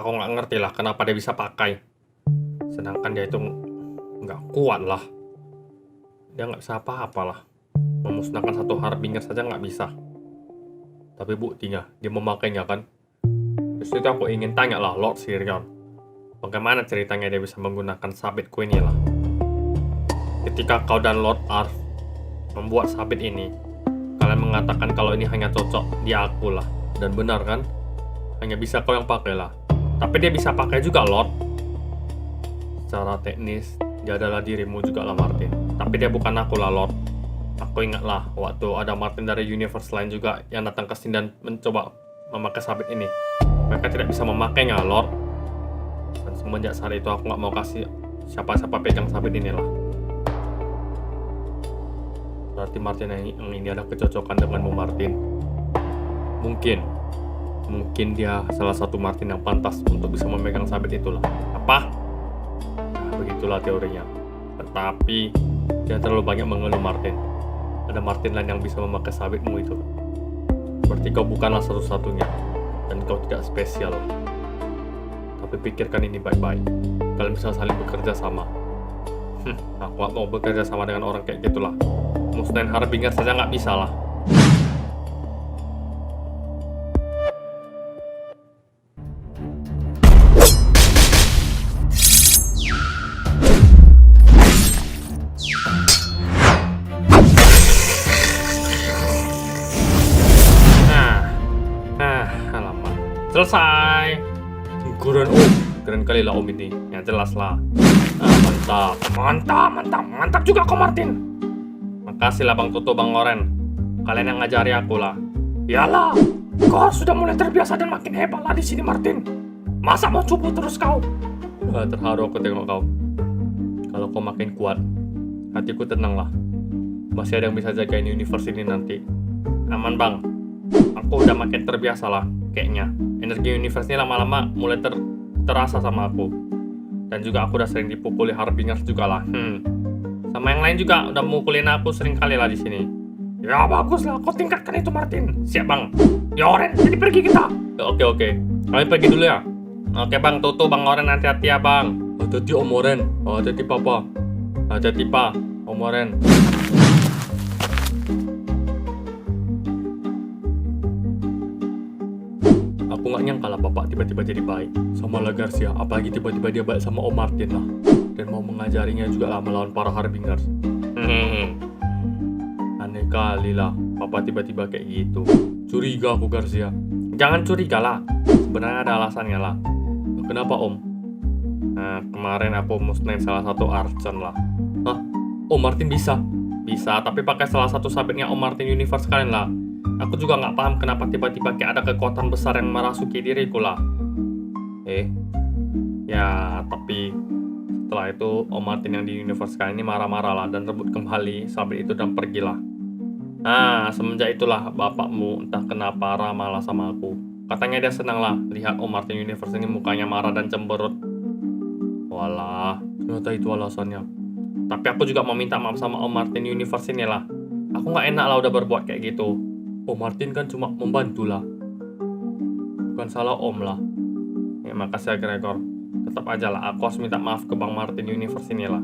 Aku nggak ngerti lah kenapa dia bisa pakai. Sedangkan dia itu nggak kuat lah. Dia nggak bisa apa-apa lah. Memusnahkan satu Harbinger saja nggak bisa. Tapi buktinya dia memakainya kan. Terus itu aku ingin tanya lah Lord Sirion. Bagaimana ceritanya dia bisa menggunakan sabitku ini lah. Ketika kau dan Lord Arf membuat sabit ini, kalian mengatakan kalau ini hanya cocok di aku lah. Dan benar kan? Hanya bisa kau yang pakai lah. Tapi dia bisa pakai juga Lord. Secara teknis, dia adalah dirimu juga lah Martin. Tapi dia bukan aku lah Lord. Aku ingat lah waktu ada Martin dari universe lain juga yang datang ke sini dan mencoba memakai sabit ini. Mereka tidak bisa memakainya Lord. Dan semenjak saat itu aku nggak mau kasih siapa-siapa pegang sabit ini lah. Berarti Martin yang ini ada kecocokan denganmu Martin. Mungkin dia salah satu Martin yang pantas untuk bisa memegang sabit itulah. Apa? Nah, begitulah teorinya. Tetapi dia terlalu banyak mengeluh Martin. Ada Martin lain yang bisa memakai sabitmu itu. Berarti kau bukanlah satu-satunya. Dan kau tidak spesial. Tapi pikirkan ini baik-baik. Kalian bisa saling bekerja sama. Aku gak mau bekerja sama dengan orang kayak gitulah. Musnahin Harbinger saja nggak bisa lah. Alamak. Selesai. Keren kali lah Om ini. Yang jelas lah. Mantap juga kau Martin. Makasih lah Bang Toto, Bang Oren. Kalian yang ngajari aku lah. Yalah, kau sudah mulai terbiasa dan makin hebat lah di sini Martin. Masa mau cupu terus kau? Terharu aku tengok kau. Kalau kau makin kuat, hatiku tenang lah. Masih ada yang bisa jagain universe ini nanti. Aman Bang. Aku udah makin terbiasa lah kayaknya. Energi universe ini lama-lama mulai terasa sama aku. Dan juga aku udah sering dipukuli Harbingers juga lah. Sama yang lain juga udah mukulin aku sering kali lah di sini. Ya bagus lah, kau tingkatkan itu Martin. Siap Bang. Ya Oren, jadi pergi kita. Oke. Kalian pergi dulu ya. Oke Bang, Toto, Bang Oren, hati-hati ya Bang. Hati-hati Om Oren. Hati-hati Papa. Hati-hati Pak, Om Oren. Aku gak nyangka lah Bapak tiba-tiba jadi baik sama lah Garcia, apalagi tiba-tiba dia baik sama Om Martin lah. Dan mau mengajarinya juga lah melawan para Harbingers. Aneh kali lah Papa tiba-tiba kayak gitu. Curiga aku Garcia. Jangan curiga lah, sebenarnya ada alasannya lah. Kenapa Om? Nah, kemarin aku musnahin salah satu Archon lah. Hah? Om Martin bisa? Bisa, tapi pakai salah satu sabitnya Om Martin Universe kalian lah. Aku juga nggak paham kenapa tiba-tiba kayak ada kekuatan besar yang merasuki diriku lah. Ya tapi setelah itu Om Martin yang di universe kali ini marah-marah lah dan rebut kembali sabit itu dan pergilah. Nah semenjak itulah bapakmu entah kenapa ramah lah sama aku. Katanya dia senang lah lihat Om Martin universe ini mukanya marah dan cemberut. Walah, ternyata itu alasannya. Tapi aku juga mau minta maaf sama Om Martin universe ini lah. Aku nggak enak lah udah berbuat kayak gitu. Om Martin kan cuma membantu lah. Bukan salah Om lah. Ya makasih ya Gregor. Tetap aja lah aku harus minta maaf ke Bang Martin Universe ini lah.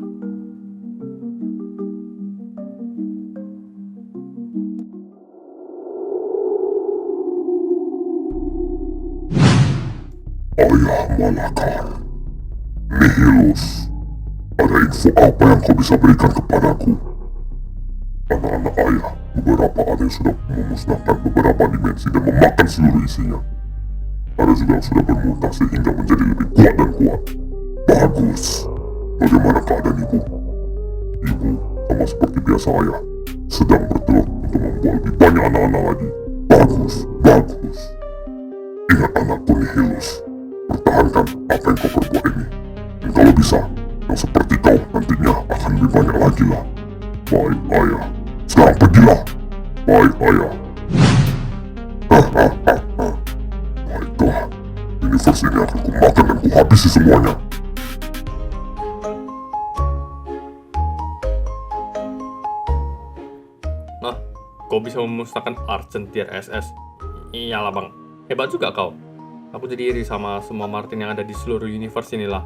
Ayah Malakar, Nihilus, ada info apa yang kau bisa berikan kepadaku? Anak-anak ayah, beberapa ada yang sudah memusnahkan beberapa dimensi dan memakan seluruh isinya. Ada juga yang sudah bermutasi hingga menjadi lebih kuat dan kuat. Bagus. Bagaimana keadaan ibu? Ibu, sama seperti biasa ayah, sedang bertelur untuk membuat lebih banyak anak-anak lagi. Bagus. Ingat anakku Nihilus, pertahankan apa yang kau perbuat ini. Dan kalau bisa, yang seperti kau nantinya akan lebih banyak lagi lah. Baik ayah, sekarang pergilah. Baik ayah. Baiklah, universe ini akan kumakan dan kuhabisi semuanya. Nah, kau bisa memusnahkan Archon tier SS. Iyalah Bang, hebat juga kau. Aku jadi iri sama semua Martin yang ada di seluruh universe inilah.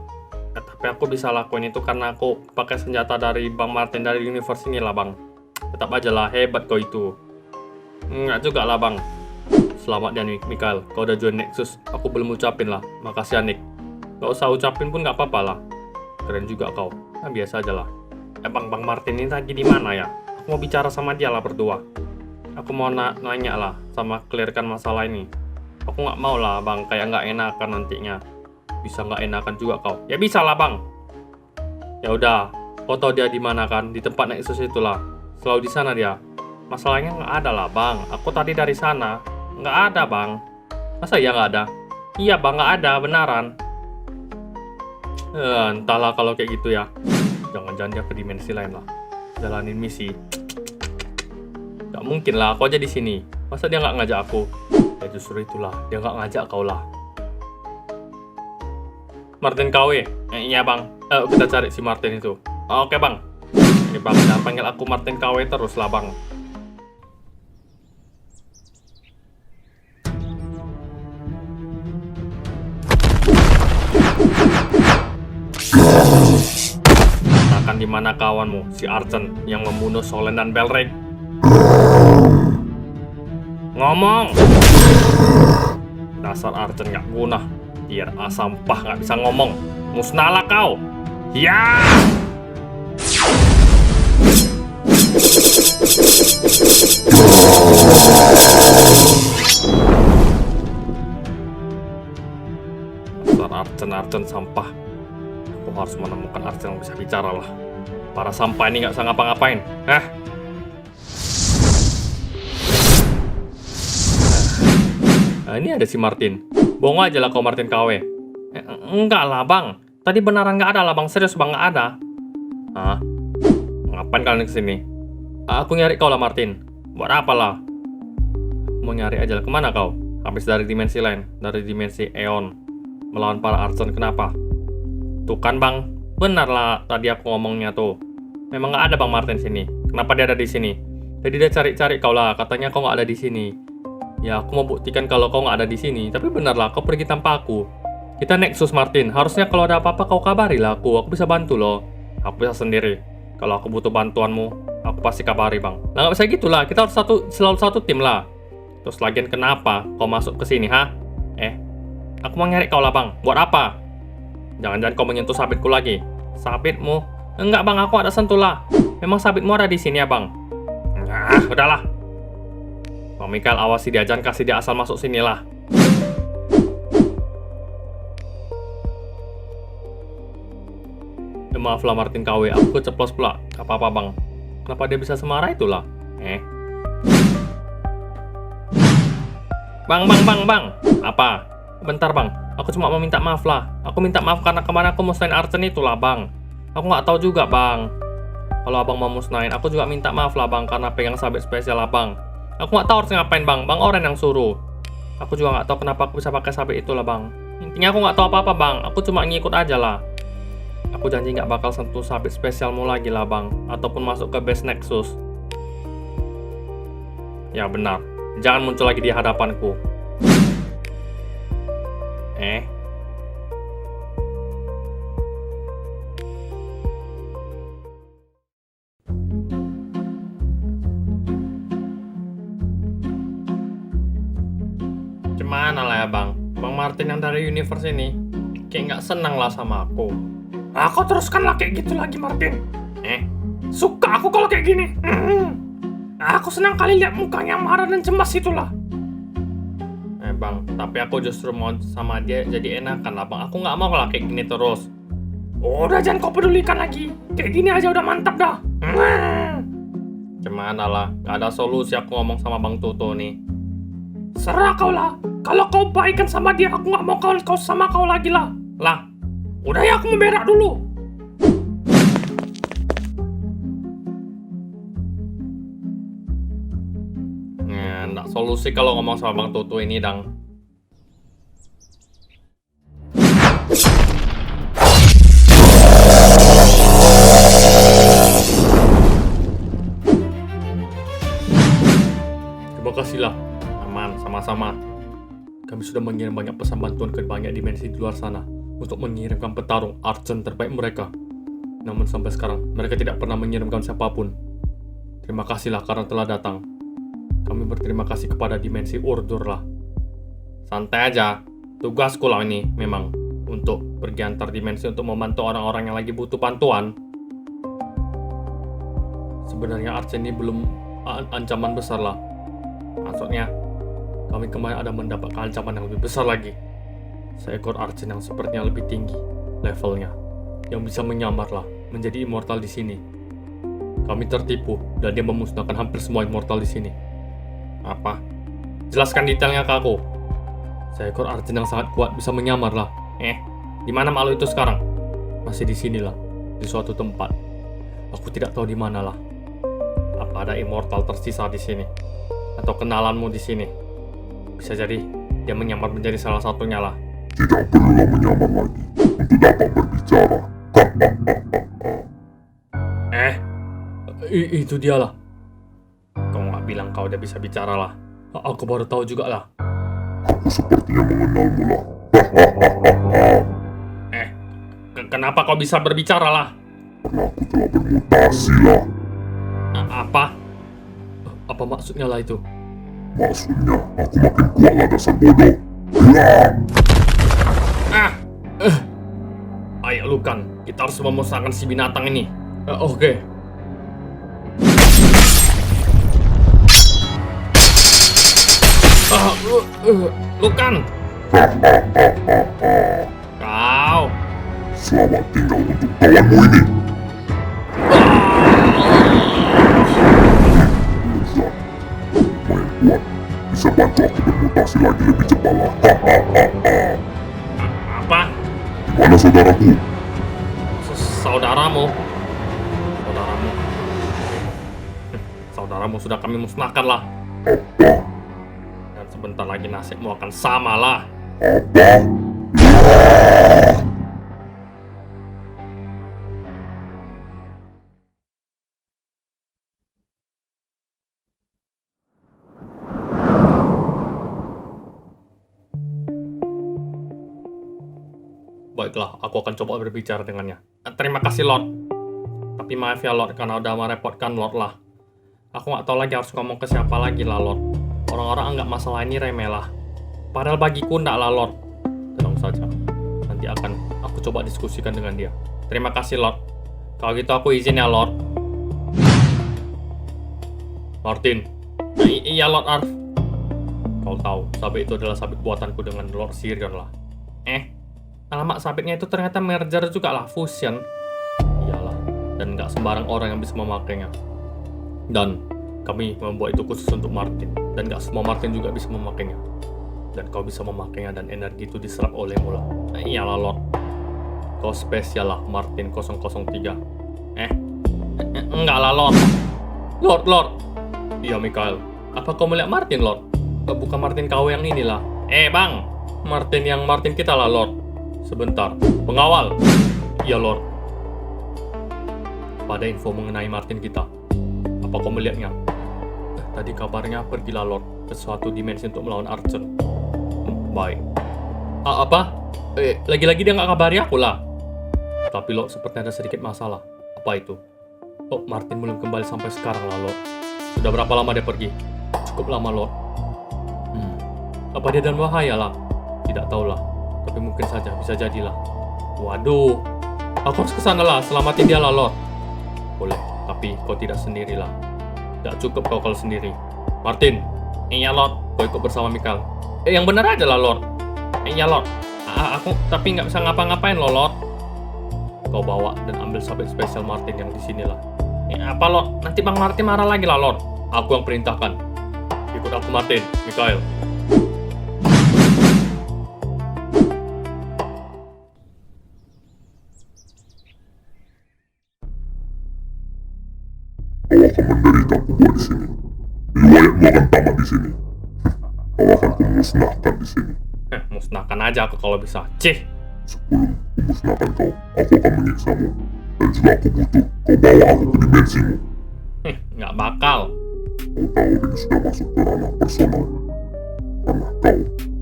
Tapi aku bisa lakuin itu karena aku pakai senjata dari Bang Martin dari universe inilah, Bang. Tetap aja lah, hebat kau itu. Enggak juga lah, Bang. Selamat ya, Mikael. Kau udah join Nexus. Aku belum ucapin lah. Makasih ya, Nick. Gak usah ucapin pun gak apa-apa lah. Keren juga kau. Nah, biasa aja lah. Bang Martin ini lagi di mana ya? Aku mau bicara sama dia lah berdua. Aku mau nanya lah sama clearkan masalah ini. Aku nggak mau lah, Bang. Kayak nggak enakan nantinya. Bisa nggak enakan juga kau. Ya bisa lah, Bang. Ya udah. Kau tahu dia di mana kan? Di tempat Nexus itulah. Selalu di sana dia. Masalahnya nggak ada lah, Bang. Aku tadi dari sana. Nggak ada, Bang. Masa iya nggak ada? Iya, Bang. Nggak ada. Beneran. Entahlah kalau kayak gitu ya. Jangan-jangan dia ke dimensi lain lah. Jalanin misi. Gak mungkin lah, aku aja di sini. Masa dia nggak ngajak aku? Ya justru itulah, dia nggak ngajak kau lah. Martin KW? Iya, Bang. Kita cari si Martin itu. Oke, Bang. Ini Bang, jangan panggil aku Martin KW terus lah, Bang. Katakan di mana kawanmu, si Archen yang membunuh Solen dan Belreg? Ngomong! Dasar Archen gak guna. Biar sampah gak bisa ngomong. Musnahlah kau! Ya! Dasar Archen sampah. Aku harus menemukan Archen yang bisa bicara lah. Para sampah ini gak bisa ngapa-ngapain. Nah, ini ada si Martin. Bohong aja lah kau Martin KW. Enggak lah, Bang. Tadi beneran nggak ada lah, Bang. Serius, Bang, nggak ada. Hah? Ngapain kalian kesini? Aku nyari kau lah, Martin. Buat apa lah? Mau nyari aja lah. Kemana kau? Habis dari dimensi lain. Dari dimensi Eon. Melawan para Archen. Kenapa? Tuh kan, Bang. Benar lah tadi aku ngomongnya tuh. Memang nggak ada Bang Martin sini. Kenapa dia ada di sini? Jadi dia cari-cari kau lah. Katanya kau nggak ada di sini. Ya, aku mau buktikan kalau kau nggak ada di sini. Tapi benar lah, kau pergi tanpa aku. Kita Nexus, Martin. Harusnya kalau ada apa-apa kau kabari lah aku. Aku bisa bantu loh. Aku bisa sendiri. Kalau aku butuh bantuanmu, aku pasti kabari, Bang. Nah, nggak bisa gitu lah. Kita harus selalu satu tim lah. Terus lagian kenapa kau masuk ke sini, ha? Aku mau nyari kau lah, Bang. Buat apa? Jangan-jangan kau menyentuh sabitku lagi. Sabitmu? Enggak, Bang. Aku ada sentuh lah. Memang sabitmu ada di sini ya, Bang? Nah, udahlah. Bang Mikael, awasi dia, jangan kasih dia asal masuk sini lah. Maaf lah Martin KW, aku keceplos pula. Gak apa-apa, Bang. Kenapa dia bisa semarah itulah? Bang. Apa? Bentar, Bang. Aku cuma mau minta maaf lah. Aku minta maaf karena kemarin aku musnahin Archen itulah, Bang. Aku nggak tahu juga, Bang. Kalau Abang mau musnahin, aku juga minta maaf lah, Bang, karena pegang sabit spesial Abang. Aku nggak tahu harus ngapain, Bang. Bang Oren yang suruh. Aku juga nggak tahu kenapa aku bisa pakai sabit itulah, Bang. Intinya aku nggak tahu apa-apa, Bang. Aku cuma ngikut aja lah. Aku janji nggak bakal sentuh sabit spesialmu lagi lah, Bang. Ataupun masuk ke base Nexus. Ya benar. Jangan muncul lagi di hadapanku. Gimana lah ya, Bang? Bang Martin yang dari universe ini kayak nggak senang lah sama aku. Aku teruskanlah kayak gitu lagi, Martin. Suka aku kalau kayak gini. Aku senang kali lihat mukanya marah dan cemas itulah. Bang, tapi aku justru mau sama dia jadi enakan lah, Bang. Aku nggak mau lah kayak gini terus. Udah, jangan kau pedulikan lagi. Kayak gini aja udah mantap dah. Gimana lah, gak ada solusi aku ngomong sama Bang Toto nih. Serah kau lah. Kalau kau baikkan sama dia, aku nggak mau kau sama kau lagi lah. Lah, udah ya, aku mau berak dulu. Nggak solusi kalau ngomong sama Bang Tutu ini, Dang. Terima kasih lah. Aman, sama-sama. Kami sudah mengirim banyak pesan bantuan ke banyak dimensi di luar sana untuk mengirimkan petarung Archon terbaik mereka. Namun sampai sekarang, mereka tidak pernah mengirimkan siapapun. Terima kasihlah karena telah datang. Kami berterima kasih kepada dimensi Urdur lah. Santai aja, tugasku lah ini memang untuk pergi antar dimensi untuk membantu orang-orang yang lagi butuh bantuan. Sebenarnya Archon ini belum ancaman besar lah. Maksudnya, kami kemarin ada mendapatkan ancaman yang lebih besar lagi. Seekor Archon yang sepertinya lebih tinggi levelnya, yang bisa menyamar lah menjadi immortal di sini. Kami tertipu dan dia memusnahkan hampir semua immortal di sini. Apa? Jelaskan detailnya ke aku. Seekor Archon yang sangat kuat bisa menyamar lah. Di mana makhluk itu sekarang? Masih di sinilah, di suatu tempat. Aku tidak tahu di mana lah. Apa ada immortal tersisa di sini? Atau kenalanmu di sini? Bisa jadi dia menyamar menjadi salah satunya lah. Tidak perlulah menyamar lagi untuk dapat berbicara. Itu dia lah. Kau nggak bilang kau udah bisa bicara lah. Aku baru tahu juga lah. Aku sepertinya mengenalmu lah. Kenapa kau bisa berbicara lah? Karena aku telah bermutasi lah. Apa? Apa maksudnya lah itu? Maksudnya, aku makin kuat lah dasar bodoh. Ayo Lukan, kita harus memusnahkan si binatang ini. Oke. Lukan! Kau! Selamat tinggal untuk kawanmu ini. Lumayan kuat, bisa bantu aku bermutasi lagi lebih cepat lah. Apa? Mana saudaraku? Saudaramu? Saudaramu sudah kami musnahkan lah. Apa? Dan sebentar lagi nasibmu akan sama lah. Apa? Baiklah, aku akan coba berbicara dengannya. Terima kasih, Lord. Tapi maaf ya, Lord, karena udah merepotkan Lord lah. Aku nggak tahu lagi harus ngomong ke siapa lagi lah, Lord. Orang-orang anggap masalah ini remeh lah. Padahal bagiku ndak lah, Lord. Tenang saja. Nanti akan aku coba diskusikan dengan dia. Terima kasih, Lord. Kalau gitu aku izin ya, Lord. Martin. Iya, Lord Arf. Kau tahu, sabit itu adalah sabit buatanku dengan Lord Sirion lah. Alamat sabitnya itu ternyata merger juga lah, fusion. Iyalah, dan nggak sembarang orang yang bisa memakainya. Dan kami membuat itu khusus untuk Martin, dan nggak semua Martin juga bisa memakainya. Dan kau bisa memakainya dan energi itu diserap olehmu lah. Iyalah Lord, kau spesial lah Martin 003. Enggak lah Lord. Lord. Iya Mikael, apa kau melihat Martin Lord? Bukan Martin kau yang inilah. Bang, Martin yang Martin kita lah Lord. Sebentar, pengawal. Iya Lord. Pada info mengenai Martin kita. Apa kau melihatnya? Tadi kabarnya pergilah Lord ke suatu dimensi untuk melawan Archon. Baik. Apa? Lagi-lagi dia nggak kabari aku lah. Tapi Lord seperti ada sedikit masalah. Apa itu? Martin belum kembali sampai sekarang lah Lord. Sudah berapa lama dia pergi? Cukup lama Lord. Apa dia dalam bahaya lah? Tidak tahulah. Tapi mungkin saja, bisa jadilah. Waduh, aku harus kesana lah, selamatin dia lah Lord. Boleh, tapi kau tidak sendirilah. Tidak cukup kau kalau sendiri. Martin, iya Lord, kau ikut bersama Mikael. Yang benar aja lah Lord. Iya Lord, aku tapi nggak bisa ngapa-ngapain loh Lord. Kau bawa dan ambil sabit spesial Martin yang di sini lah. Apa Lord? Nanti Bang Martin marah lagi lah Lord. Aku yang perintahkan. Ikut aku Martin, Mikael. Kau akan menderita aku buat di sini. Riwayatmu akan tamat di sini. Kau akan kumusnahkan di sini. Musnahkan aja aku kalau bisa. Cih. Sebelum kumusnahkan kau, aku akan menyiksamu. Dan juga aku butuh kau bawa aku ke dimensimu. Nggak bakal. Kau tahu ini sudah masuk ke ranah personal. Karena kau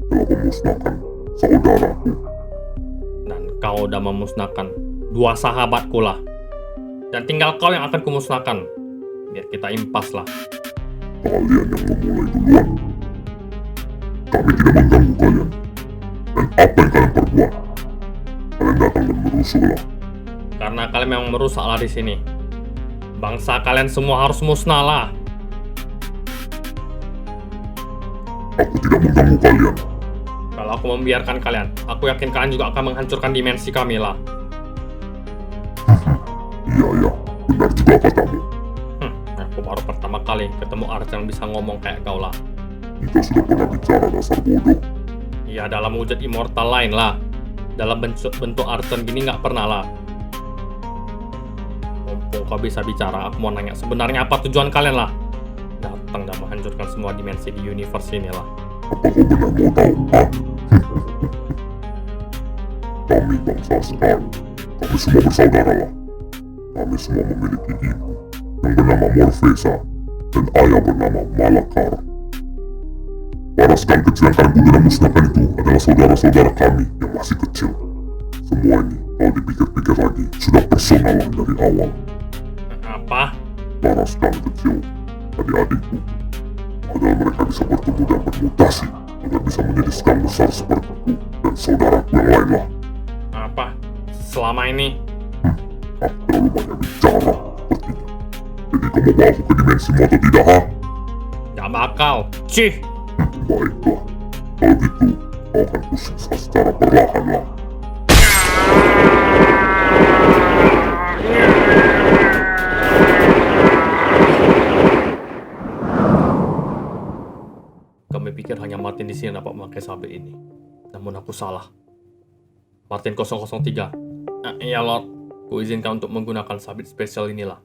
telah memusnahkan saudaraku. Dan kau udah memusnahkan 2 sahabatku lah. Dan tinggal kau yang akan kumusnahkan. Biar kita impas lah. Kalian yang memulai duluan. Kami tidak mengganggu kalian. Dan apa yang kalian perbuat? Kalian datang dan merusuh lah. Karena kalian memang merusak lah di sini. Bangsa kalian semua harus musnah lah. Aku tidak mengganggu kalian. Kalau aku membiarkan kalian, aku yakin kalian juga akan menghancurkan dimensi kami lah. Iya, benar juga katamu. Aku baru pertama kali ketemu Archer yang bisa ngomong kayak kau lah. Kita sudah pernah bicara dasar bodoh. Ya dalam wujud immortal lain lah. Dalam bentuk Archer gini nggak pernah lah. Mumpung kau bisa bicara, aku mau nanya sebenarnya apa tujuan kalian lah? Datang dan menghancurkan semua dimensi di universe ini lah. Apa kau benar mau tahu? Hah? Kami bangsa Star. Kami semua bersaudara lah. Kami semua memiliki ibu yang bernama Morfesa dan ayah bernama Malakar. Para sekali kecil yang kalian bunuh dan musnahkan itu adalah saudara-saudara kami yang masih kecil. Semua ini, kalau dipikir-pikir lagi, sudah personal lah dari awal. Apa? Para sekali kecil, adik-adikku, agar mereka bisa bertumbuh dan bermutasi agar bisa menjadi skala besar sepertiku dan saudaraku yang lain lah. Apa? Selama ini? Terlalu banyak bicara sepertinya. Jadi kau mau bawa aku ke dimensimu atau tidak, ha? Gak bakal. Cih! Baiklah, kalau gitu, kau akan kusiksa secara perlahan lah. Kami pikir hanya Martin di sini dapat memakai sabit ini. Namun aku salah. Martin 003. Iya Lord, kuizinkan untuk menggunakan sabit spesial inilah.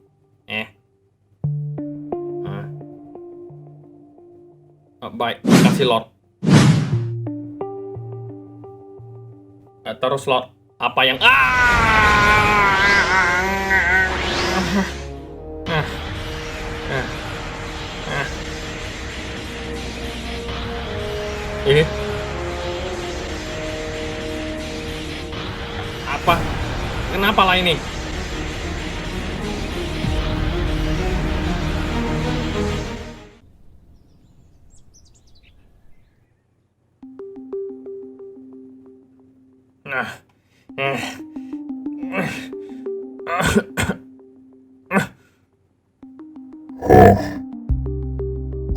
Baik, kasih Lord. Terus Lord, apa yang ini apa? Kenapa lah ini?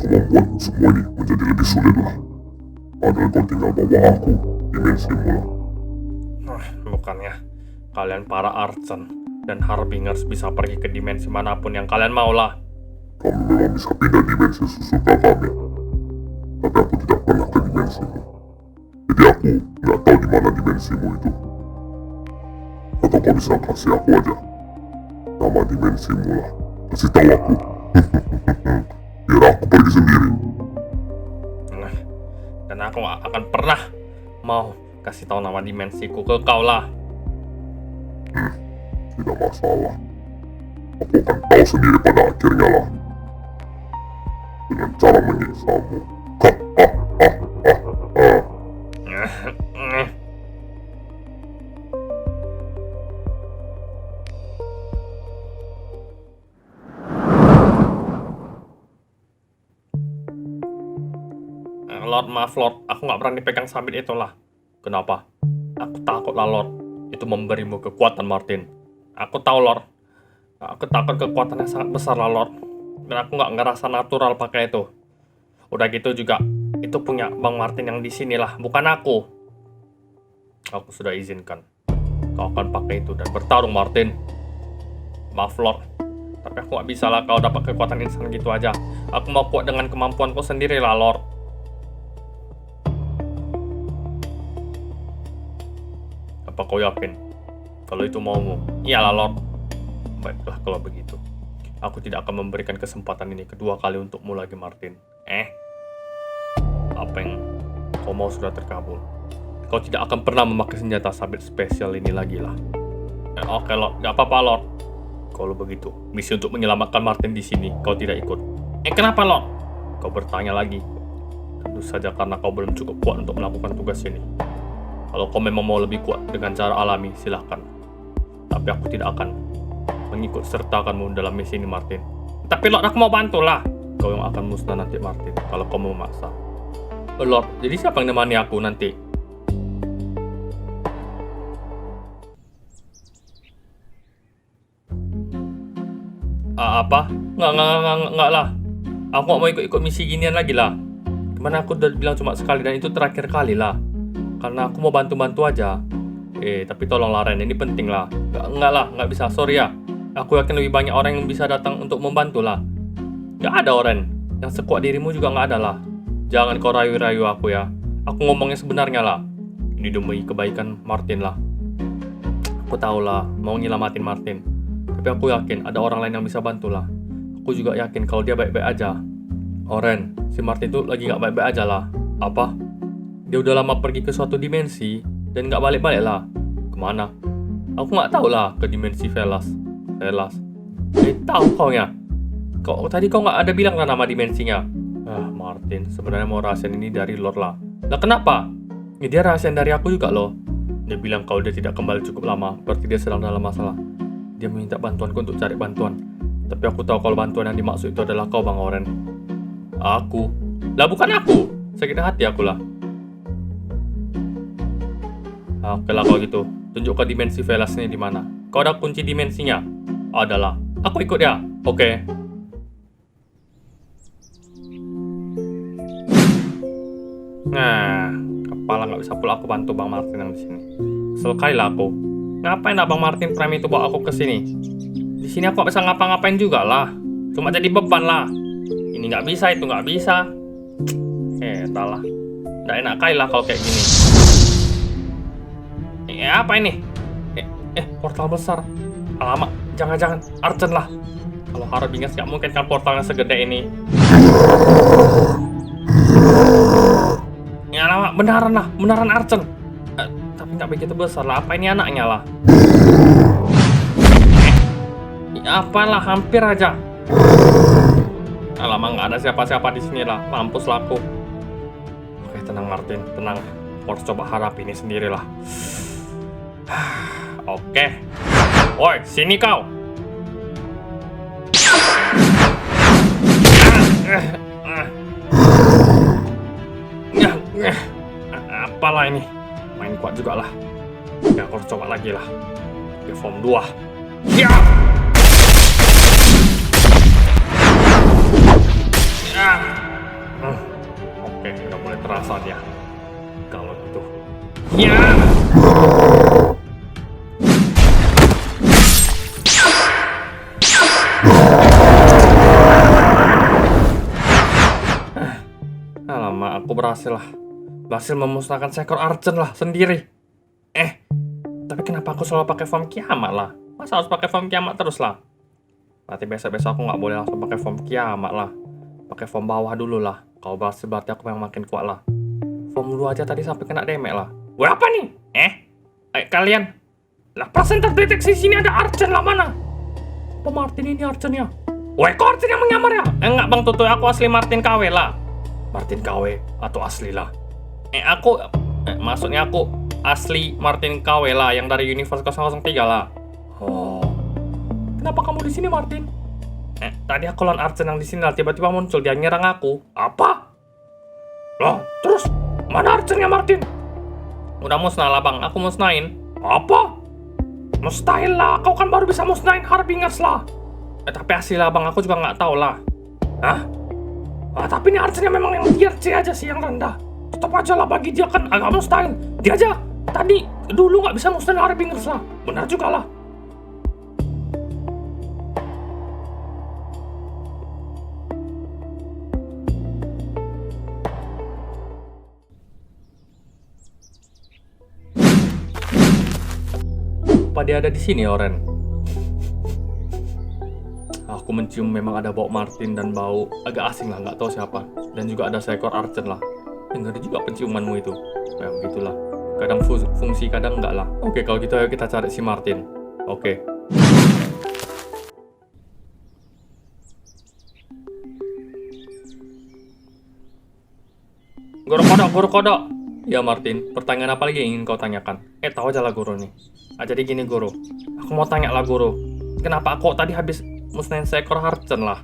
Kau membuat semua ini menjadi lebih sulit lah. Agar kau tinggal bawa aku dimensimu lah. Bukannya kalian para Archon dan Harbingers bisa pergi ke dimensi manapun yang kalian mau lah. Kami memang bisa pindah dimensi sesuka kami. Tapi aku tidak pernah ke dimensimu. Jadi aku nggak tahu di mana dimensimu itu. Atau kau bisa kasih aku aja nama dimensimu lah. Kasih tahu aku. Biar aku pergi sendiri. Dan aku gak akan pernah mau kasih tahu nama dimensiku ke kau lah. Tidak masalah. Aku akan tahu sendiri pada akhirnya lah. Dengan cara menyiksamu. Lord, maaf Lord, aku nggak berani pegang sabit itulah. Kenapa? Aku takut lah Lord, itu memberimu kekuatan Martin. Aku tahu Lord, aku takut kekuatannya sangat besar lah Lord. Dan aku nggak ngerasa natural pakai itu. Udah gitu juga, itu punya Bang Martin yang di sini lah, bukan aku. Aku sudah izinkan. Kau akan pakai itu dan bertarung Martin. Maaf Lord, tapi aku nggak bisa lah kau dapat kekuatan insan gitu aja. Aku mau kuat dengan kemampuanku sendiri lah Lord. Apa kau yakin? Kalau itu maumu? Iyalah Lord. Baiklah kalau begitu. Aku tidak akan memberikan kesempatan ini kedua kali untukmu lagi Martin. Apa yang kau mau sudah terkabul. Kau tidak akan pernah memakai senjata sabit spesial ini lagi lah. Oke Lord, gak apa-apa Lord. Kalau begitu, misi untuk menyelamatkan Martin di sini kau tidak ikut. Kenapa Lord? Kau bertanya lagi. Tentu saja karena kau belum cukup kuat untuk melakukan tugas ini. Kalau kau memang mau lebih kuat dengan cara alami, silahkan. Tapi aku tidak akan mengikut sertakanmu dalam misi ini, Martin. Tapi Lord, aku mau bantu lah. Kau yang akan musnah nanti, Martin, kalau kau mau memaksa. Lord, jadi siapa yang nemani aku nanti? Apa? Nggak lah. Aku nggak mau ikut-ikut misi ginian lagi lah. Kemana aku udah bilang cuma sekali dan itu terakhir kali lah. Karena aku mau bantu-bantu aja. Tapi tolonglah Ren, ini penting lah. Nggak lah, nggak bisa, sorry ya. Aku yakin lebih banyak orang yang bisa datang untuk membantu lah. Nggak ada Ren, yang sekuat dirimu juga nggak ada lah. Jangan kau rayu-rayu aku ya. Aku ngomongnya sebenarnya lah. Ini demi kebaikan Martin lah. Aku tahu lah, mau nyelamatin Martin. Tapi aku yakin ada orang lain yang bisa bantu lah. Aku juga yakin kalau dia baik-baik aja. Ren, si Martin tuh lagi nggak baik-baik aja lah. Apa? Dia udah lama pergi ke suatu dimensi dan nggak balik-balik lah. Kemana? Aku nggak tahu lah, ke dimensi Velas. Tahu kau ya? Tadi kau nggak ada bilang lah nama dimensinya. Martin, sebenarnya mau rahasian ini dari Lord lah. Lah kenapa? Ya, dia rahasian dari aku juga loh. Dia bilang kalau dia tidak kembali cukup lama, berarti dia sedang dalam masalah. Dia meminta bantuanku untuk cari bantuan. Tapi aku tahu kalau bantuan yang dimaksud itu adalah kau, Bang Oren. Aku? Lah bukan aku. Sakit hati aku lah. Oke lah kalau gitu. Tunjukkan dimensi Velas ini di mana. Kau ada kunci dimensinya? Adalah. Aku ikut ya. Oke. Nah, kepala nggak bisa pula aku bantu Bang Martin yang di sini. Selesai lah aku. Ngapain Bang Martin Prime itu bawa aku ke sini? Di sini aku nggak bisa ngapa-ngapain juga lah. Cuma jadi beban lah. Ini nggak bisa, itu nggak bisa. Entahlah. Nggak enak kali lah kalau kayak gini. Apa ini? Portal besar. Alamak, jangan-jangan Archen lah. Kalau Harbingers nggak mungkin kan portalnya segede ini. Ya alamak, beneran Archen. Tapi nggak begitu besar lah. Apa ini anaknya lah? Apalah, hampir aja. Alamak, nggak ada siapa-siapa di sini lah. Mampus lah aku. Oke, tenang Martin, tenang. Harus coba hadapi ini sendirilah. Oke. Woi, sini kau. Apalah ini? Main kuat juga lah. Ya, aku harus coba lagi lah. Di form 2. Ya! Oke, udah mulai terasa dia. Kalau gitu. Ya! Alamak, aku berhasil memusnahkan seekor Archen lah sendiri. Tapi kenapa aku selalu pakai form kiamat lah? Masa harus pakai form kiamat terus lah? Berarti besok-besok aku nggak boleh langsung pakai form kiamat lah. Pakai form bawah dulu lah. Kalau berhasil berarti aku yang makin kuat lah. Form 2 aja tadi sampai kena damage lah. Wah, apa nih? Kalian? Lah persen terdeteksi sini ada Archen lah, mana? Apa Martin ini Archen ya? Wah, kok Archen yang menyamar ya? Enggak Bang Tutu, aku asli Martin KW lah. Martin KW atau asli lah? Maksudnya aku asli Martin KW lah, yang dari Universe 003 lah. Oh. Kenapa kamu di sini, Martin? Tadi aku lawan Archen yang di sini lah, tiba-tiba muncul dia nyerang aku. Apa? Loh, terus mana Archen-nya, Martin? Udah musnah lah, Bang. Aku musnahin. Apa? Mustahil lah, kau kan baru bisa musnahin Harbingers lah. Tapi asli lah, Bang, aku juga nggak tahu lah. Hah? Tapi ini Archen-nya memang yang tier C aja sih, yang rendah. Tetap aja lah, bagi dia kan agak mustahil. Dia aja tadi dulu nggak bisa musnahin Harbingers lah. Benar juga lah. Apa dia ada di sini, Oren? Aku mencium memang ada bau Martin dan bau agak asing lah, nggak tahu siapa. Dan juga ada seekor Archen lah. Dengar juga penciumanmu itu. Ya begitulah. Kadang fungsi, kadang enggak lah. Oke, kalau gitu ayo kita cari si Martin. Oke. Guru kodok. Ya Martin, pertanyaan apa lagi yang ingin kau tanyakan? Tahu aja lah guru nih. Jadi gini guru, aku mau tanya lah guru. Kenapa aku tadi habis musnahin seekor harcen lah?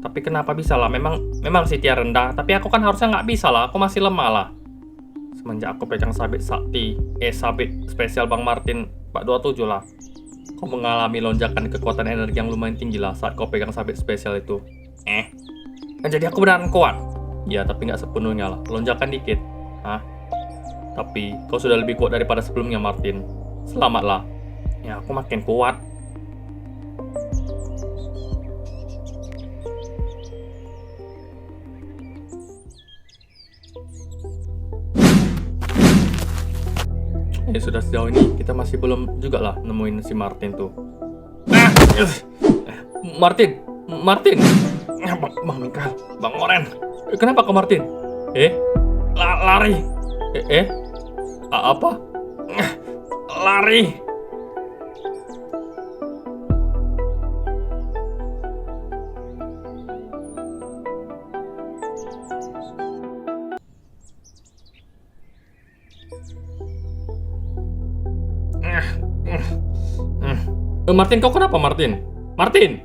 Tapi kenapa bisa lah? Memang sih tiar rendah. Tapi aku kan harusnya nggak bisa lah. Aku masih lemah lah. Semenjak aku pegang sabit sakti, sabit spesial Bang Martin 427 lah. Kau mengalami lonjakan kekuatan energi yang lumayan tinggi lah saat kau pegang sabit spesial itu. Jadi aku beneran kuat. Ya, tapi nggak sepenuhnya lah. Lonjakan dikit. Tapi kau sudah lebih kuat daripada sebelumnya, Martin. Selamatlah. Ya, aku makin kuat. Sudah sejauh ini kita masih belum juga lah nemuin si Martin tuh. Martin. Bang Mikael, Bang Oren. Kenapa kau Martin? Lari. Apa? Lari. Martin, kau kenapa Martin? Martin!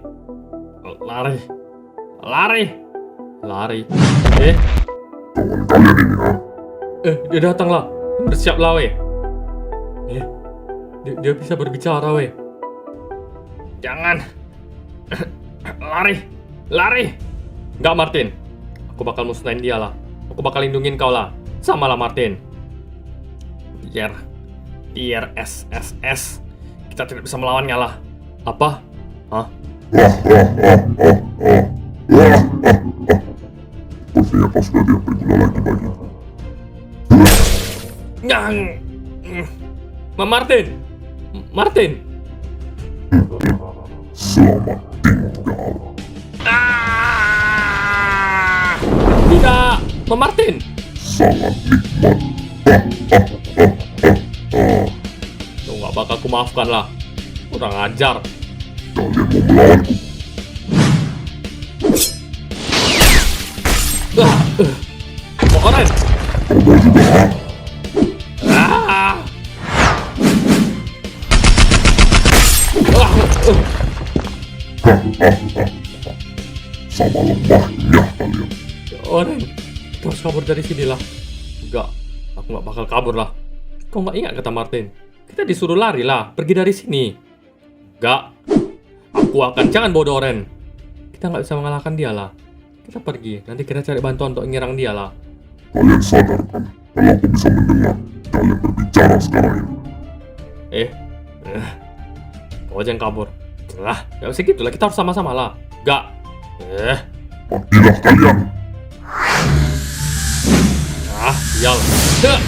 Lari. Kawan kalian ini, ha? Dia datang lah. Bersiap lah, weh. Dia bisa berbicara, weh. Jangan. Lari. Enggak, Martin. Aku bakal musnahin dia lah. Aku bakal lindungin kau lah. Sama lah, Martin. Tier SSS. Kita tidak bisa melawannya lah. Apa? Sepertinya kau sudah tidak berguna lagi bagiku. Martin. Selamat tinggal. Tidak, Martin. Sangat nikmat. Kau gak bakal kumaafkan lah. Kurang ajar. Kalian mau melawanku? Oren. Kau mau juga, ha? Sama lemahnya kalian. Oren, kita harus kabur dari sini lah. Enggak, aku gak bakal kabur lah. Kau gak ingat kata Martin? Kita disuruh lari lah, pergi dari sini. Enggak, aku akan, jangan bodoh Oren. Kita gak bisa mengalahkan dia lah. Kita pergi, nanti kita cari bantuan untuk menyerang dia lah. Kalian sadar kan? Kalau aku bisa mendengar kalian berbicara sekarang ini. Kau aja yang kabur. Lah, gak usah gitu lah, kita harus sama-sama lah. Enggak. Matilah kalian. Sial. Ya,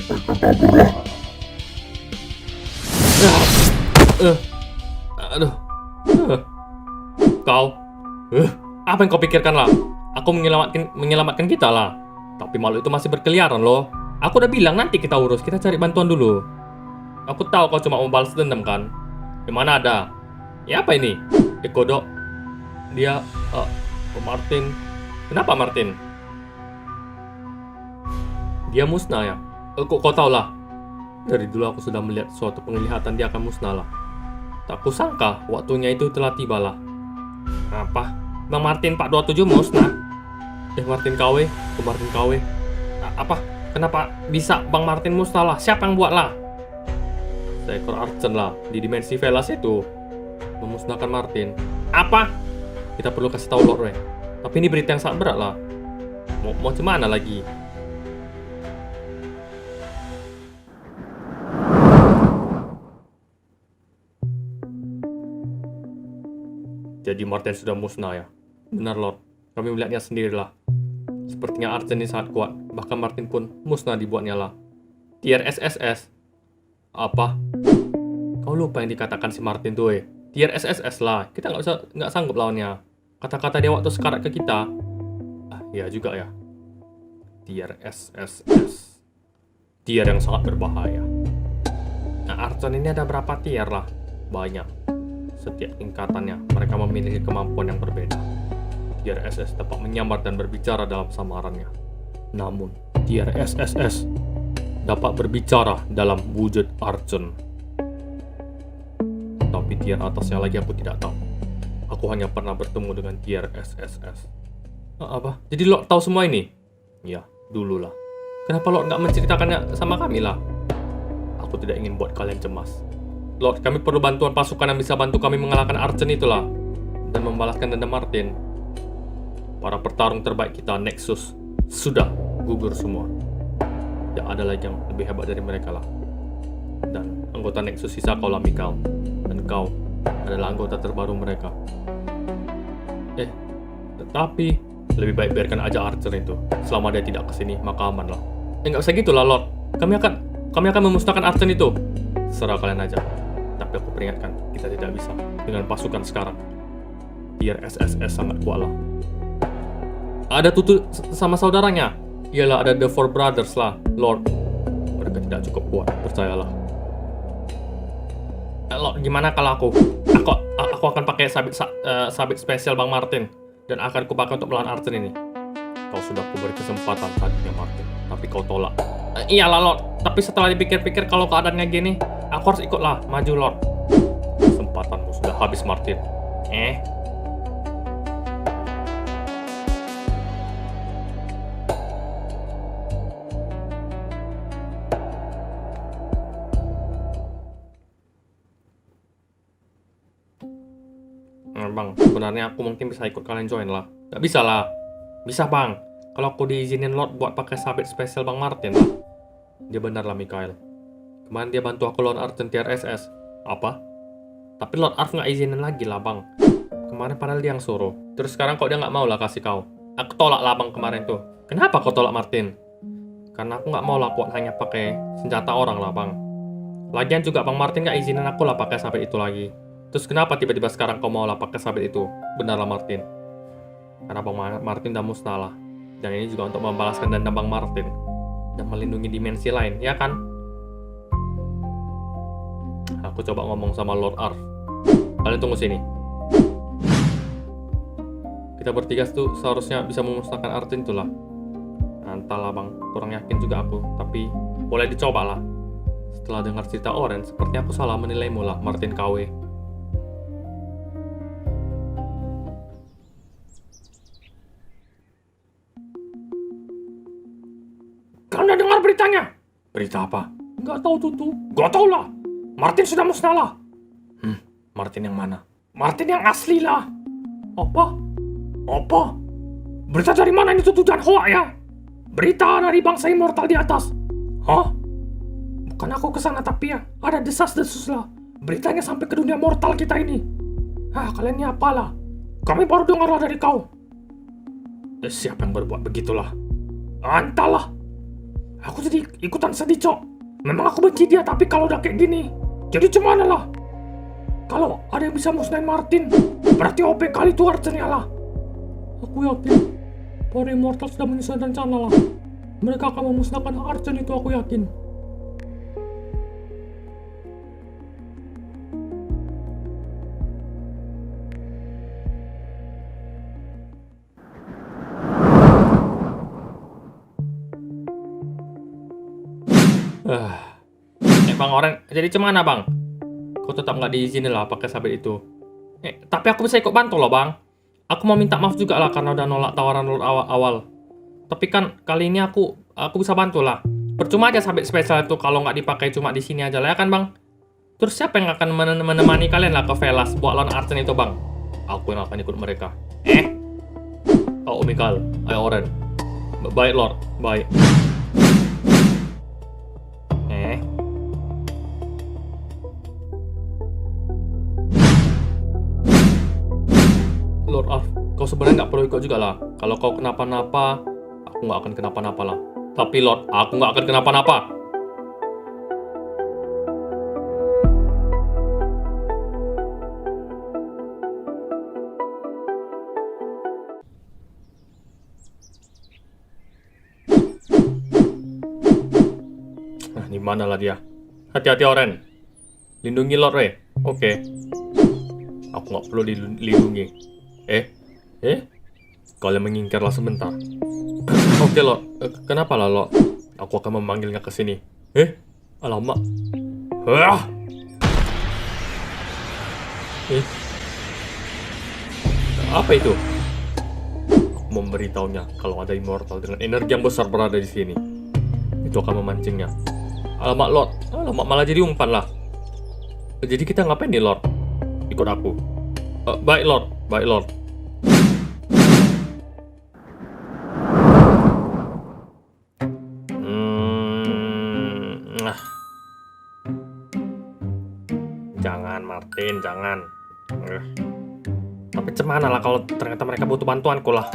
mereka kaburlah. Aduh. Kau. Apa yang kau pikirkan lah? Aku menyelamatkan kita lah. Tapi malu itu masih berkeliaran loh. Aku udah bilang nanti kita urus, kita cari bantuan dulu. Aku tahu kau cuma mau balas dendam kan? Gimana ada? Ya apa ini? Kodok. Dia, Martin. Kenapa Martin? Dia musnah ya? Kau tahu lah. Dari dulu aku sudah melihat suatu penglihatan dia akan musnah lah. Tak kusangka waktunya itu telah tiba lah. Apa? Bang Martin 427 musnah? Martin KW? Martin KW? Apa? Kenapa bisa Bang Martin musnah lah? Siapa yang buat lah? Seekor archen lah di dimensi Velas itu memusnahkan Martin. Apa? Kita perlu kasih tahu Lord Ray. Tapi ini berita yang sangat berat lah. Mau gimana lagi? Jadi Martin sudah musnah ya? Benar Lord, kami melihatnya sendirilah. Sepertinya archen ini sangat kuat. Bahkan Martin pun musnah dibuatnya lah. Tier SSS. Apa? Kau lupa yang dikatakan si Martin tuh Tier SSS lah. Kita nggak sanggup lawannya. Kata-kata dia waktu sekarat ke kita. Iya juga ya. Tier SSS. Tier yang sangat berbahaya. Nah, archen ini ada berapa tier lah? Banyak. Setiap tingkatannya mereka memiliki kemampuan yang berbeda. Tier SS dapat menyamar dan berbicara dalam samarannya. Namun, Tier SSS dapat berbicara dalam wujud Archon. Tapi tier atasnya lagi aku tidak tahu. Aku hanya pernah bertemu dengan tier SSS. Apa? Jadi Lord tahu semua ini? Ya, dululah. Kenapa Lord nggak menceritakannya sama kami lah? Aku tidak ingin buat kalian cemas. Lord, kami perlu bantuan pasukan yang bisa bantu kami mengalahkan Archon itulah. Dan membalaskan dendam Martin. Para pertarung terbaik kita, Nexus, sudah gugur semua. Tidak ada lagi yang lebih hebat dari mereka lah. Dan anggota Nexus sisa kau lah, Mikal. Dan kau adalah anggota terbaru mereka. Tetapi lebih baik biarkan aja Archer itu. Selama dia tidak kesini, maka aman lah. Nggak usah gitu lah, Lord. Kami akan memusnahkan Archer itu. Serah kalian aja. Tapi aku peringatkan, kita tidak bisa dengan pasukan sekarang. Tier SSS sangat kuat lah. Ada Tutu sama saudaranya. Iyalah, ada The Four Brothers lah, Lord. Mereka tidak cukup kuat, percayalah. Lord, gimana kalau aku akan pakai sabit spesial Bang Martin dan akan kupakai untuk melawan Archer ini. Kau sudah kuberi kesempatan tadinya, Martin, tapi kau tolak. Iyalah, Lord. Tapi setelah dipikir-pikir kalau keadaannya gini, aku harus ikutlah, maju, Lord. Kesempatanmu sudah habis, Martin. Bang, sebenarnya aku mungkin bisa ikut kalian join lah. Gak bisa lah. Bisa, Bang. Kalau aku diizinin Lord buat pakai sabit spesial Bang Martin lah. Dia benar lah, Mikhail. Kemarin dia bantu aku lawan Archon tier SS. Apa? Tapi Lord Arf nggak izinin lagi lah, Bang. Kemarin padahal dia yang suruh. Terus sekarang kok dia nggak mau lah kasih kau. Aku tolak lah, Bang, kemarin tuh. Kenapa kau tolak, Martin? Karena aku nggak mau lah kuat hanya pakai senjata orang lah, Bang. Lagian juga Bang Martin nggak izinin aku lah pakai sabit itu lagi. Terus kenapa tiba-tiba sekarang kau mau lah pakai sabit itu? Benarlah, Martin. Karena Bang Martin udah musnah lah. Dan ini juga untuk membalaskan dendam Bang Martin. Dan melindungi dimensi lain, ya kan? Aku coba ngomong sama Lord Arf. Kalian tunggu sini. Kita bertiga tuh seharusnya bisa memusnahkan Archon itulah. Entahlah, Bang, kurang yakin juga aku. Tapi boleh dicoba lah. Setelah dengar cerita Orange, sepertinya aku salah menilaimu lah, Martin KW. Kau udah dengar beritanya? Berita apa? Nggak tahu, Tutu. Gak tau lah. Martin sudah musnah lah. Martin yang mana? Martin yang asli lah. Apa? Berita dari mana ini, Tutu dan Hoa ya? Berita dari bangsa immortal di atas. Hah? Bukan aku kesana, tapi ya ada desas-desus lah. Beritanya sampai ke dunia mortal kita ini. Kalian ini apalah? Kami baru dengar lah dari kau. Siapa yang berbuat begitulah? Entahlah. Aku jadi ikutan sedih, Cok. Memang aku benci dia, tapi kalau udah kayak gini, jadi cuman lah. Kalau ada yang bisa musnahin Martin, berarti OP kali itu Archon lah. Aku yakin para immortal sudah menyusun rencana lah. Mereka akan memusnahkan Archon itu, aku yakin. Bang Oren, jadi cemana, Bang? Kau tetap nggak diizinin lah pakai sabit itu. Tapi aku bisa ikut bantu loh, Bang. Aku mau minta maaf juga lah karena udah nolak tawaran Lord awal. Tapi kan kali ini aku bisa bantu lah. Percuma aja sabit spesial itu kalau nggak dipakai cuma di sini aja lah, ya kan, Bang? Terus siapa yang akan menemani kalian lah ke Velas buat lawan Archon itu, Bang? Aku yang akan ikut mereka. Oh, Mikal, ayo Oren. Baik, Lord, baik. Lord Arf, kau sebenarnya nggak perlu ikut juga lah. Kalau kau kenapa-napa, aku nggak akan kenapa-napa lah. Tapi Lord, aku nggak akan kenapa-napa. Di mana lah dia? Hati-hati, Oren. Lindungi Lord Ray. Oke. Aku nggak perlu dilindungi. kalian menyingkirlah sebentar. Oke, Lord. Kenapa lah, Lord? Aku akan memanggilnya ke sini. Alamak. Hah? Apa itu? Aku memberitahunya kalau ada immortal dengan energi yang besar berada di sini. Itu akan memancingnya. Alamak, Lord. Alamak, malah jadi umpan lah. Jadi kita ngapain nih, Lord? Ikut aku. Baik, Lord. Baik, Lord. Jangan, Martin, jangan. Tapi cemana lah kalau ternyata mereka butuh bantuanku lah.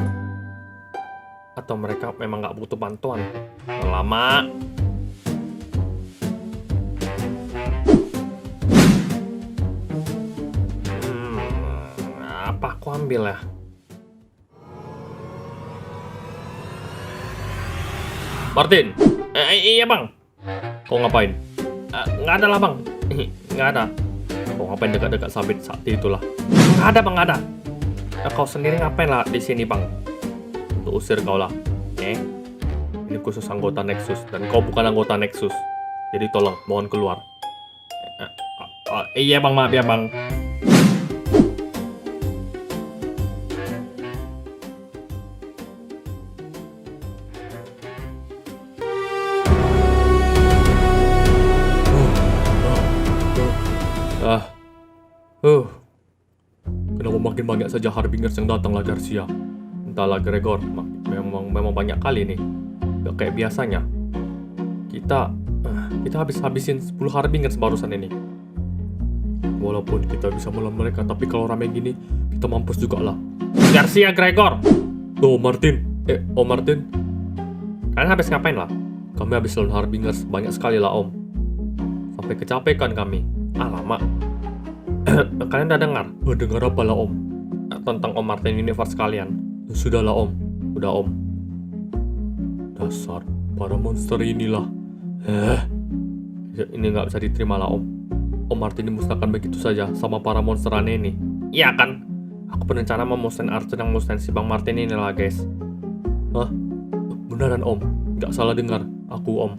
Atau mereka memang nggak butuh bantuan. Lama. Apa aku ambil ya? Martin! Iya bang. Kau ngapain? Nggak ada lah bang. Nggak ada. Kau ngapain dekat-dekat sabit sakti itulah? Nggak ada bang, nggak ada. Kau sendiri ngapain lah di sini bang? Untuk usir kau lah. Ini khusus anggota Nexus dan kau bukan anggota Nexus. Jadi tolong, mohon keluar. Iya bang, maaf ya bang. Kenapa makin banyak saja Harbingers yang datang lah, Garcia? Entahlah, Gregor, memang banyak kali nih. Gak kayak biasanya. Kita habisin 10 Harbingers barusan ini. Walaupun kita bisa melawan mereka, tapi kalau rame gini, kita mampus juga lah. Garcia, Gregor! Tuh, Martin. Om Martin. Kalian habis ngapain lah? Kami habis lawan Harbingers banyak sekali lah, Om. Sampai kecapekan kami. Lama. Kalian udah dengar? Dengar apa lah Om? Tentang Om Martin Universe kalian? Sudahlah Om, udah Om. Dasar para monster inilah. Ini nggak bisa diterima lah Om. Om Martin dimusnahkan begitu saja sama para monster aneh ini. Iya kan? Aku berencana memusnahin Archer yang musnahin si Bang Martin ini lah guys. Hah? Beneran Om? Nggak salah dengar, aku Om.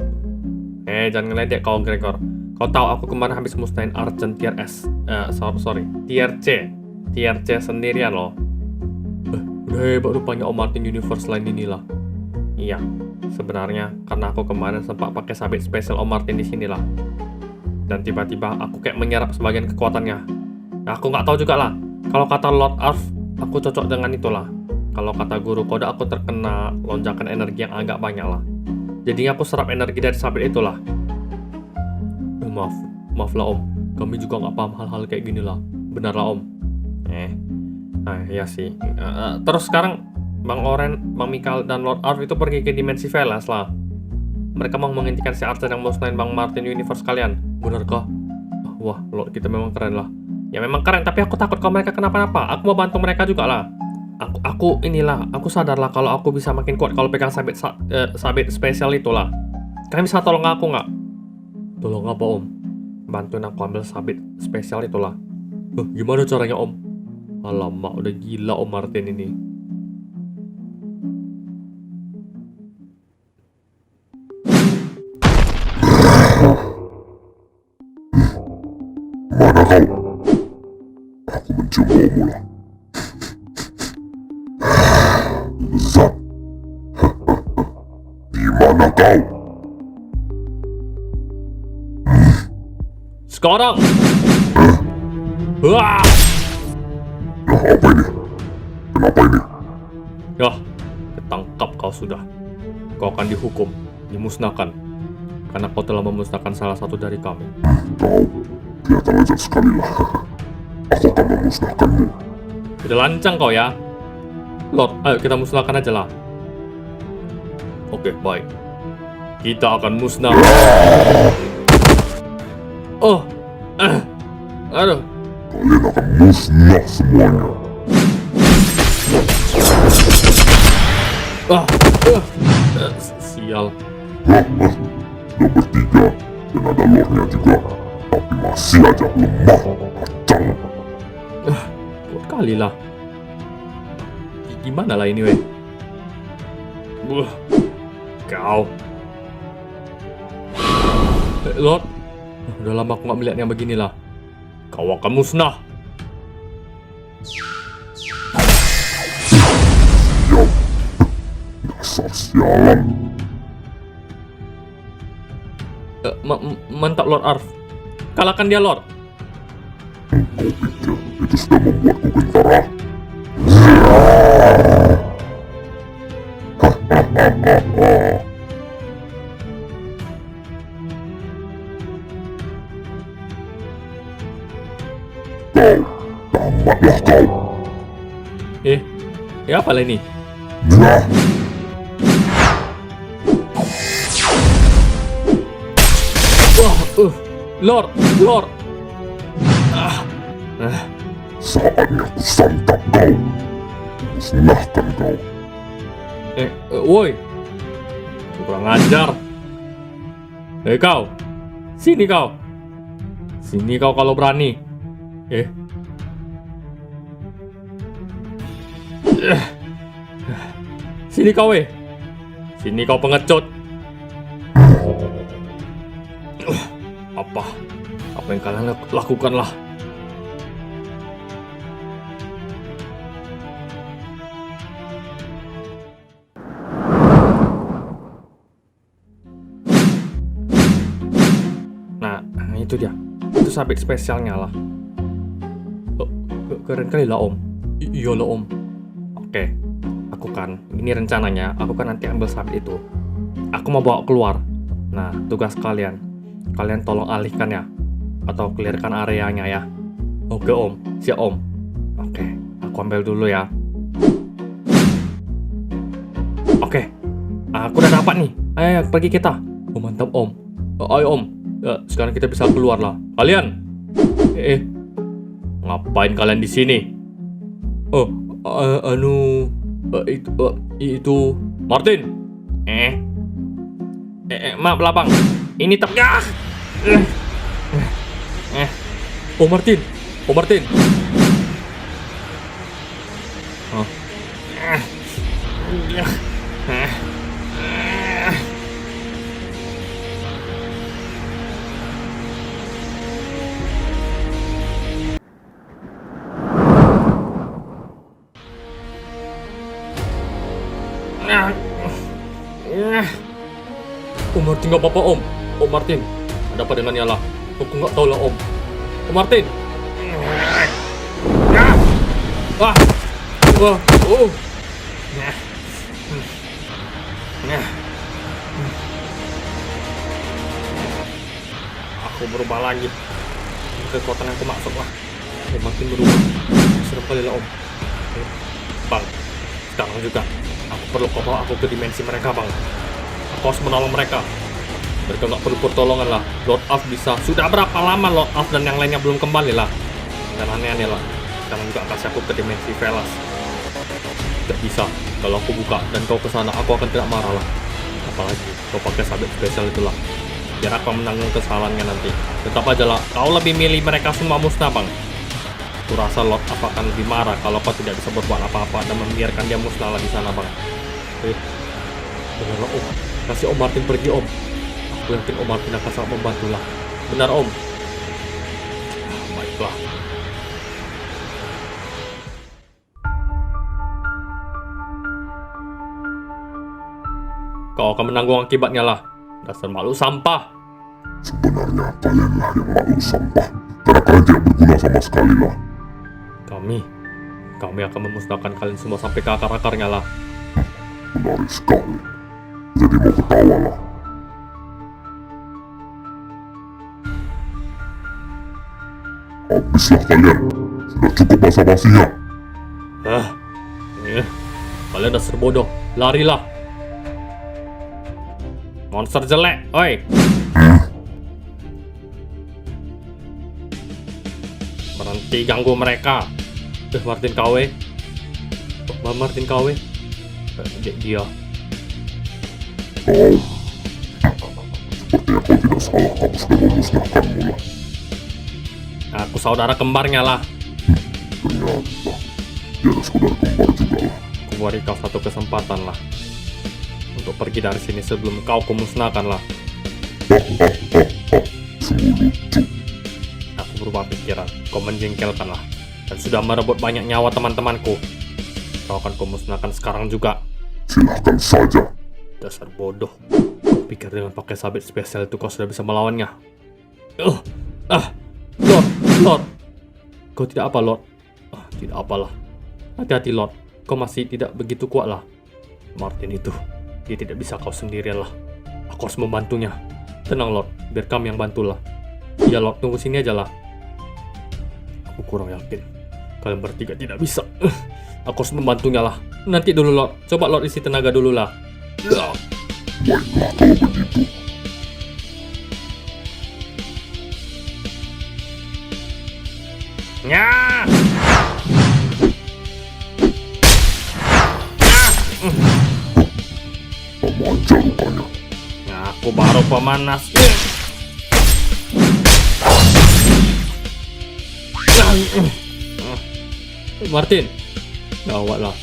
Jangan ngeledek kau Gregor. Kau tahu aku kemarin habis musnahin Argent tier S. Tier C. Tier C sendirian loh. Udah hebat rupanya Om Martin Universe lain inilah. Iya, sebenarnya karena aku kemarin sempat pakai sabit spesial Om Martin di sinilah. Dan tiba-tiba aku kayak menyerap sebagian kekuatannya. Aku nggak tahu juga lah. Kalau kata Lord Arf, aku cocok dengan itulah. Kalau kata Guru Kode, aku terkena lonjakan energi yang agak banyak lah. Jadinya aku serap energi dari sabit itulah. Maaf lah Om, kami juga nggak paham hal-hal kayak gini lah. Benar lah Om. Iya sih. Terus sekarang Bang Oren, Bang Mikael, dan Lord Arf itu pergi ke dimensi Velas lah. Mereka mau menghentikan si Archer yang musnahin Bang Martin Universe kalian. Benarkah? Wah, Lord kita memang keren lah. Ya memang keren, tapi aku takut kalau mereka kenapa-napa. Aku mau bantu mereka juga lah. Aku sadar lah kalau aku bisa makin kuat kalau pegang sabit spesial itulah. Kalian bisa tolong aku nggak? Tolong apa Om? Bantuin aku ambil sabit spesial itulah. Gimana caranya Om? Alamak, udah gila Om Martin ini. Mana kau? Aku mencium baumu lah. Zat. Di mana kau? Sekarang! Wah! Apa ini? Kenapa ini? Yah, ketangkap kau sudah. Kau akan dihukum, dimusnahkan. Karena kau telah memusnahkan salah satu dari kami. Kau kelihatan lezat sekali lah. Aku akan memusnahkanmu. Udah lancang kau ya. Lord, ayo kita musnahkan aja lah. Oke, baik. Kita akan musnah. Aduh. Kalian akan musnah semuanya. Sial. Sudah bertiga dan ada lordnya juga. Tapi masih aja lemah. Kacang. Kuat kali lah. Gimana lah ini, weh? Kau. Lord, udah lama aku nggak melihat yang beginilah. Kau akan musnah. Dasar sialan. Mantap, Lord Arf. Kalahkan dia, Lord. Kau pikir itu sudah membuatku gentar? Kau, tamatlah kau. Ya apa lah ini? Nah, Lord. saatnya ku santap kau. Musnahkan kau. Woi. Kurang ajar. Kau. Sini kau. Sini kau kalau berani. Sini kau, weh. Sini kau pengecut. Apa yang kalian lakukan lah? Nah, itu dia. Itu sabit spesialnya lah. Keren kali lah, Om. Iya lah, Om. Oke. Ini rencananya, aku kan nanti ambil sabit itu. Aku mau bawa keluar. Nah, tugas kalian tolong alihkan ya. Atau clearkan areanya ya. Oke, Om. Siap, Om. Oke, aku ambil dulu ya. Oke. Aku udah dapat nih. Ayo, pergi kita. Oh, mantap, Om. Ayo, Om. Sekarang kita bisa keluar lah. Kalian. Ngapain kalian di sini? Itu Martin. Maaf lah, Bang. Ini tegak. Oh, Martin. Martin nggak apa-apa, Om. Martin, ada apa dengannya lah? Aku nggak tahu lah, Om. Martin. Aku berubah lagi. Kekuatan yang aku maksud lah. Martin berubah. Serem kali lah, Om. Bang, sekarang juga aku perlu kau bawa aku ke dimensi mereka, Bang. Aku harus menolong mereka. Mereka nggak perlu pertolongan lah. Lord Alf bisa. Sudah berapa lama Lord Alf dan yang lainnya belum kembali lah. Dan aneh-aneh lah. Sekarang juga kasih aku ke dimensi Velas. Tidak bisa. Kalau aku buka dan kau kesana, aku akan tidak marah lah. Apalagi kau pakai sabit spesial itulah. Biar aku menanggung kesalahannya nanti. Tetap aja lah. Kau lebih milih mereka semua musnah, Bang. Aku rasa Lord Alf akan lebih marah kalau kau tidak bisa berbuat apa-apa dan membiarkan dia musnah lah di sana, Bang. Benar, Om. Kasih Om Martin pergi, Om. Aku yakin Om Martin akan sangat membantu lah. Benar, Om. Baiklah. Kau akan menanggung akibatnya lah. Dasar makhluk sampah. Sebenarnya kalianlah yang makhluk sampah. Karena kalian tidak berguna sama sekali lah. Kami akan memusnahkan kalian semua sampai ke akar-akarnya lah. Menarik sekali. Jadi mau ketawa lah. Habislah kalian. Sudah cukup basa-basinya. Kalian dasar bodoh. Larilah. Monster jelek. Oi. Berhenti ganggu mereka. Martin KW. Martin KW. Dia. Kau. Sepertinya kau tidak salah. Aku sudah memusnahkanmu lah. Aku saudara kembarnya lah. Ternyata. Dia ada saudara kembar juga lah. Aku beri kau satu kesempatan lah untuk pergi dari sini sebelum kau kumusnahkan lah. Sungguh lucu. Aku berubah pikiran. Kau menjengkelkan lah dan sudah merebut banyak nyawa teman-temanku. Kau akan kumusnahkan sekarang juga. Silahkan saja. Dasar bodoh. Kau pikir dengan pakai sabit spesial itu kau sudah bisa melawannya? Lord. Kau tidak apa, Lord? Tidak apalah. Hati-hati, Lord. Kau masih tidak begitu kuat lah. Martin itu, dia tidak bisa kau sendirian lah. Aku harus membantunya. Tenang, Lord. Biar kami yang bantulah. Iya, Lord. Tunggu sini aja lah. Aku kurang yakin. Kalian bertiga tidak bisa. Aku harus membantunya lah. Nanti dulu, Lord. Coba Lord isi tenaga dulu lah. Baiklah kalau begitu. Ya. Kamu aja rupanya. Ya, aku baru pemanas. Martin, gawat lah.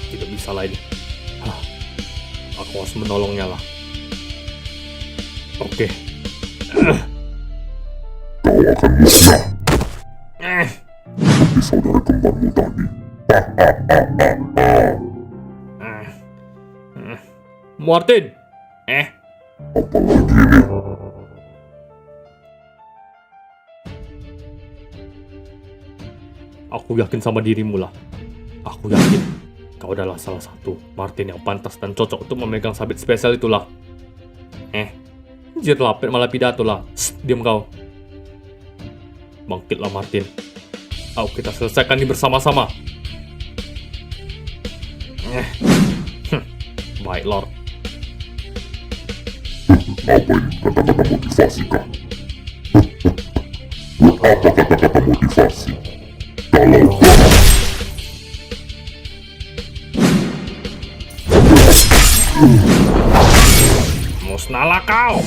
Tidak bisa lagi. Aku harus menolongnya lah. Oke. Kau akan musnah seperti saudara kembarmu tadi. Martin. Apalagi ini? Aku yakin sama dirimu lah. Aku yakin kau adalah salah satu Martin yang pantas dan cocok untuk memegang sabit spesial itulah. Anjir lapet malah pidato lah. Diam kau. Bangkitlah Martin. Ayo kita selesaikan ini bersama-sama. Baik, Lord. Apa ini? Kata-kata motivasi kah? Buat apa kata-kata motivasi? Kalau Musnahlah kau.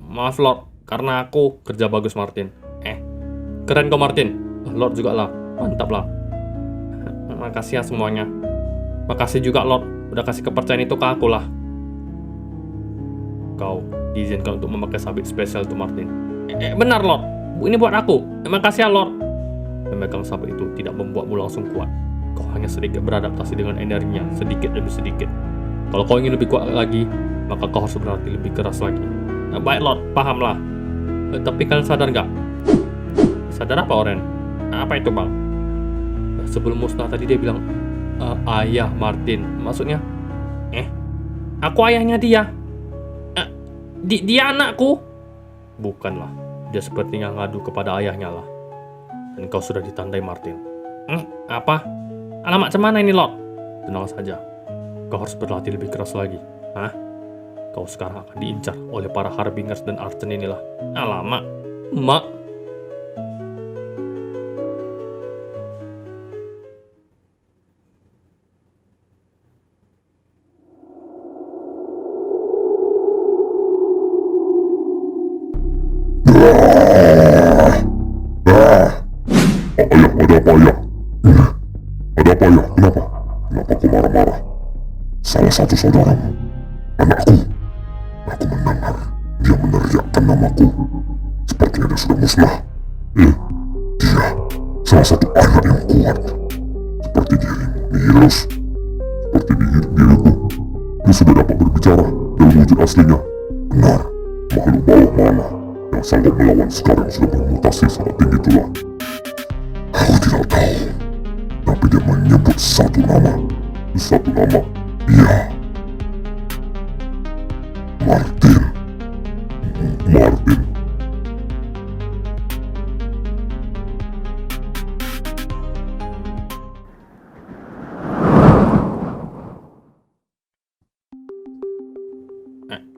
Maaf Lord, karena aku kerja bagus Martin. Keren kok Martin. Lord juga lah, mantap lah. Makasih ya semuanya. Makasih juga Lord, udah kasih kepercayaan itu ke aku lah. Kau diizinkan untuk memakai sabit spesial itu Martin. Benar Lord, ini buat aku. Makasih ya Lord. Memegang sabit itu tidak membuatmu langsung kuat. Kau hanya sedikit beradaptasi dengan energinya, sedikit demi sedikit. Kalau kau ingin lebih kuat lagi, maka kau harus berlatih lebih keras lagi. Baik Lord, pahamlah. Tapi kalian sadar nggak? Sadar apa Oren? Apa itu bang? Sebelum musnah tadi dia bilang ayah Martin. Maksudnya? Aku ayahnya dia. Dia anakku. Bukanlah. Dia sepertinya ngadu kepada ayahnya lah. Dan kau sudah ditandai Martin. Apa? Alamat cemana ini Lord? Tenang saja. Kau harus berlatih lebih keras lagi. Kau sekarang akan diincar oleh para Harbingers dan Archen inilah. Alamak. Mak. Ayah, ada apa ayah? Ada apa ayah? Kenapa? Kenapa kau marah-marah? Salah satu saudaramu, anakku. Aku mendengar dia meneriakkan namaku. Sepertinya dia sudah musnah. Dia salah satu anak yang kuat. Seperti dirimu, Nihilus. Seperti diriku. Dia sudah dapat berbicara dalam wujud aslinya. Benar, makhluk bawah mana yang sanggup melawan sekarang sudah bermutasi sangat tinggi itulah. Aku tidak tahu, tapi dia menyebut satu nama. Iya, Martin.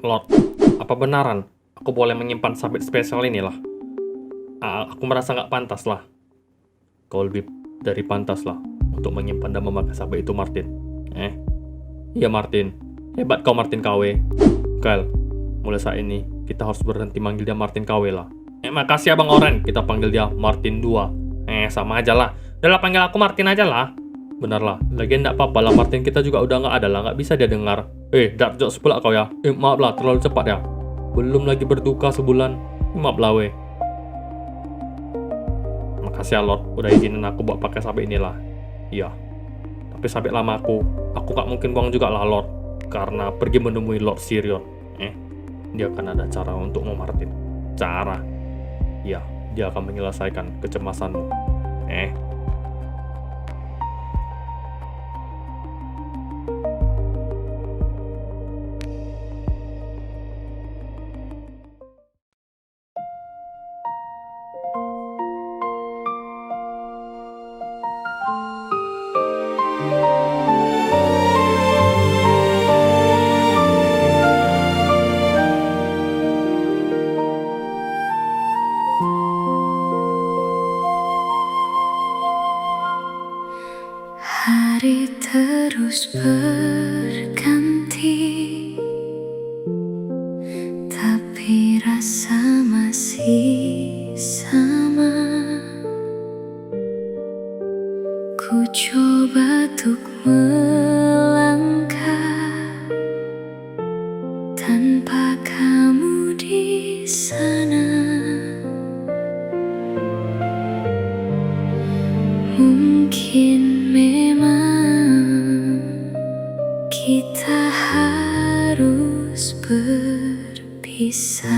Lord, apa benaran aku boleh menyimpan sabit spesial inilah? Aku merasa nggak pantas lah. Kau lebih dari pantas lah untuk menyimpan dan memakai sabit itu Martin. Iya Martin, hebat kau Martin KW. Kyle, mulai saat ini kita harus berhenti manggil dia Martin KW lah. Makasih Abang Oren, kita panggil dia Martin 2. Sama aja lah. Udah lah, panggil aku Martin aja lah. Benar lah, lagian nggak apa-apa lah, Martin kita juga udah nggak ada lah, nggak bisa dia dengar. Dark jokes pula kau ya. Maaf lah, terlalu cepat ya. Belum lagi berduka sebulan. Maaf lah weh. Makasih ya Lord, udah izinin aku buat pakai sabit inilah. Iya. Tapi sabit lama aku nggak mungkin buang juga lah Lord. Karena pergi menemui Lord Sirion. Dia akan ada cara untuk Martin. Cara? Ya, dia akan menyelesaikan kecemasanmu. Hari terus berganti, tapi rasa masih sama. Ku coba untuk melangkah tanpa kamu di sana. Mungkin memang kita harus berpisah.